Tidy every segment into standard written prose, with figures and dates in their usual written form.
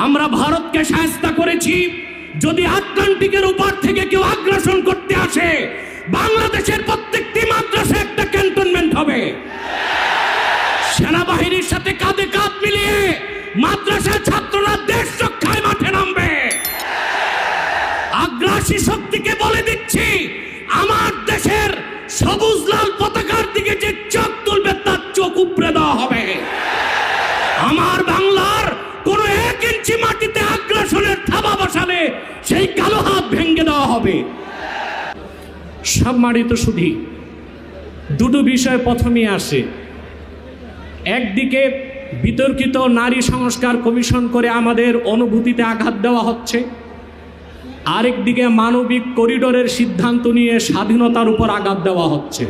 আমরা ভারতকে শায়েস্তা করেছি। যদি আটলান্টিকের উপর থেকে কেউ আগ্রাসন করতে আসে, বাংলাদেশের প্রত্যেকটি মাদ্রাসা একটা ক্যান্টনমেন্ট হবে। সেনাবাহিনীর সাথে কাঁধে কাঁধ মিলিয়ে মাদ্রাসার ছাত্ররা দেশ রক্ষায় মাঠে নামবে। আগ্রাসী শক্তিকে বলে দিচ্ছি, আমার দেশের সবুজ লাল পতাকার দিকে যে চোখ তুলবে তার চোখ উপড়ে দেওয়া হবে। আমার বাংলার কোন 1 ইঞ্চি মাটিতে আগ্রাসনের থাবা বসালে সেই কালো হাত ভেঙে দেওয়া হবে। সম্মানিত সুধী, দুটো বিষয় প্রথমে আসে। একদিকে বিতর্কিত নারী সংস্কার কমিশন করে আমাদের অনুভূতিতে আঘাত দেওয়া হচ্ছে, আরেকদিকে মানবিক করিডোরের সিদ্ধান্ত নিয়ে স্বাধীনতার উপর আঘাত দেওয়া হচ্ছে।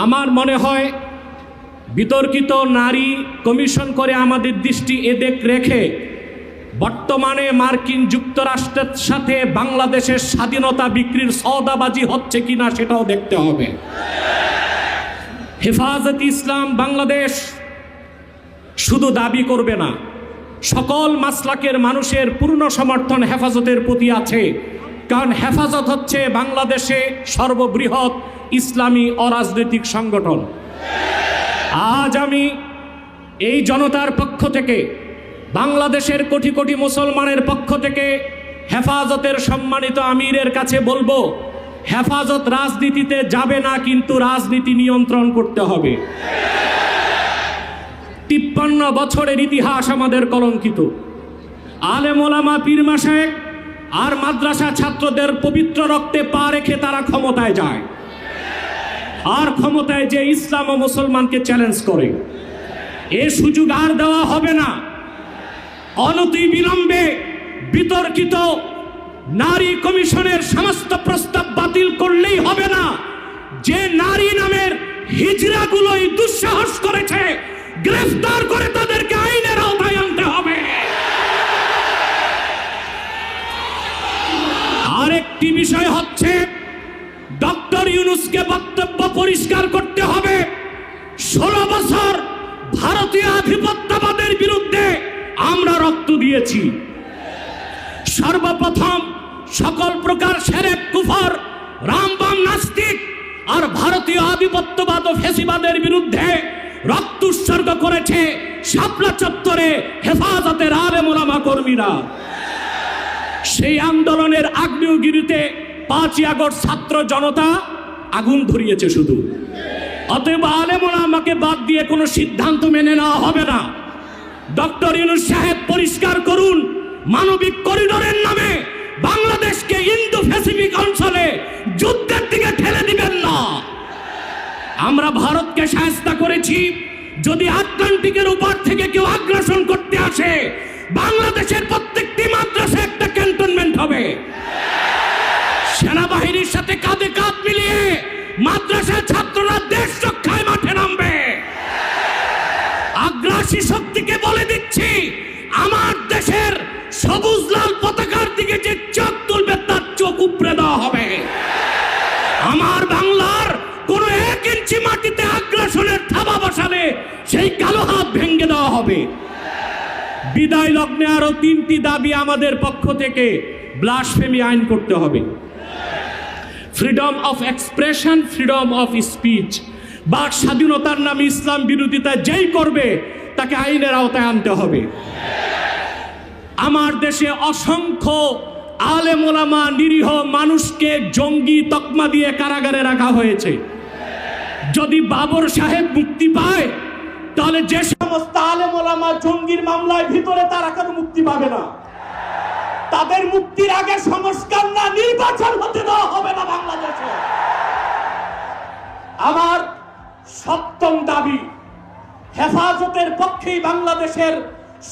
আমার মনে হয় বিতর্কিত নারী কমিশন করে আমাদের দৃষ্টি এদিক রেখে বর্তমানে মার্কিন যুক্তরাষ্ট্রের সাথে বাংলাদেশের স্বাধীনতা বিক্রির সওদাবাজি হচ্ছে কিনা সেটাও দেখতে হবে। হেফাজতে ইসলাম বাংলাদেশ শুধু দাবি করবে না, সকল মাসলাকের মানুষের পূর্ণ সমর্থন হেফাজতের প্রতি আছে। কারণ হেফাজত হচ্ছে বাংলাদেশে সর্ববৃহৎ ইসলামী অরাজনৈতিক সংগঠন। আজ আমি এই জনতার পক্ষ থেকে, বাংলাদেশের কোটি কোটি মুসলমানের পক্ষ থেকে হেফাজতের সম্মানিত আমিরের কাছে বলবো, হেফাজত রাজনীতিতে যাবে না, কিন্তু রাজনীতি নিয়ন্ত্রণ করতে হবে। 53 বছরের ইতিহাস আমাদের কলঙ্কিত। আলেম ওলামা পীর মাশায়েখ আর মাদ্রাসা ছাত্রদের পবিত্র রক্তে পা রেখে তারা ক্ষমতায় যায়, আর ক্ষমতায় যে ইসলাম ও মুসলমানকে চ্যালেঞ্জ করে। এ সুযোগ আর দেওয়া হবে না। অনতিবিলম্বে বিতর্কিত নারী কমিশনের সমস্ত প্রস্তাব বাতিল করলেই হবে না। যে নারী নামের হিজড়াগুলোই দুঃসাহস করেছে, গ্রেফতার করে তাদেরকে আইনের আওতায় আনতে হবে। আরেকটি বিষয় হচ্ছে, ডক্টর ইউনূসকে বক্তব্য পরিষ্কার করতে হবে। 16 বছর ভারতীয় আধিপত্যবাদের বিরুদ্ধে আমরা রক্ত দিয়েছি। সর্বপ্রথম সকল প্রকার শিরক, কুফর, রামবাম, নাস্তিক আর ভারতীয় আধিপত্যবাদ ও ফ্যাসিবাদের বিরুদ্ধে রক্ত উৎসর্গ করেছে শাপলা চত্বরে হেফাজতের আলেম ওলামা কর্মীরা। সেই আন্দোলনের আগ্নেয়গিরিতে 5ই আগস্ট ছাত্র জনতা আগুন ধরিয়েছে শুধু। অতএব আলেম ওলামাকে বাদ দিয়ে কোনো সিদ্ধান্ত মেনে নেওয়া হবে না। ডক্টর ইউনূস সাহেব পরিষ্কার করুন, মানবিক করিডোরের নামে বাংলাদেশকে ইন্দো প্যাসিফিক অঞ্চলে যুদ্ধের দিকে ঠেলে দিবেন না। আমরা ভারতকে শায়েস্তা করেছি। যদি আটলান্টিকের উপর থেকে কেউ আগ্রাসন করতে আসে, বাংলাদেশের প্রত্যেকটি মাদ্রাসা একটা ক্যান্টনমেন্ট হবে। সেনাবাহিনীর সাথে কাঁধে কাঁধ মিলিয়ে মাদ্রাসার ছাত্ররা দেশ রক্ষায় মাঠে নামবে। আগ্রাসী শক্তিকে বলে দিচ্ছি, আমার দেশের সবুজ লাল পতাকার দিকে যে চোখ তুলবে তার চোখ উপড়ে দেওয়া হবে। আমার বাংলার কোন 1 ইঞ্চি মাটিতে আগ্রাসনের থাবা বসালে সেই কালো হাত ভেঙে দেওয়া হবে। বিদায় লগ্নে আরো 3টি দাবি আমাদের পক্ষ থেকে। ব্লাসফেমি আইন করতে হবে, freedom of expression, freedom of speech. বাক স্বাধীনতার নামে ইসলাম বিরোধিতা যেই করবে তাকে আইনের আওতায় আনতে হবে। আমার দেশে অসংখ্য আলেম ওলামা, নিরীহ মানুষকে জঙ্গি তকমা দিয়ে কারাগারে রাখা হয়েছে। যদি বাবর সাহেব মুক্তি পায়, তাহলে যে সমস্ত আলেম ওলামা জঙ্গির মামলায় ভিতরে, তারা কেন মুক্তি পাবে না? তাদের মুক্তির আগে সংস্কার না নির্বাচন হতে দেওয়া হবে না বাংলাদেশে। আমার 7ম দাবি, হেফাজতের পক্ষেই বাংলাদেশের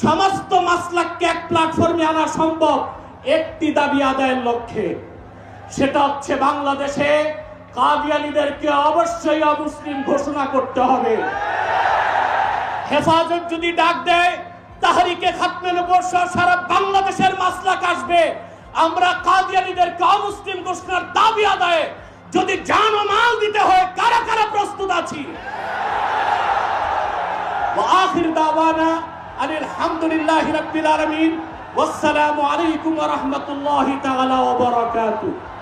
সমস্ত মাসলাককে এক প্ল্যাটফর্মে আনা সম্ভব একটি দাবি আদায়ের লক্ষ্যে। সেটা হচ্ছে বাংলাদেশে কাদিয়ানীদেরকে অবশ্যই অমুসলিম ঘোষণা করতে হবে। হেফাজত যদি ডাক দেয়, তাহরিকে খাতমে নবুয়্বত সহ সারা বাংলাদেশের মাসলাক আসবে। আমরা কাদিয়ানীদেরকে অমুসলিম ঘোষণার দাবি আদায়ে যদি জান ও মাল দিতে হয়, কারা কারা প্রস্তুত আছি? ওয়া আখির দাওয়ানা আলহামদুলিল্লাহি রাব্বিল আলামিন। ওয়াসসালামু আলাইকুম ওয়া রাহমাতুল্লাহি তাআলা ওয়া বারাকাতুহু।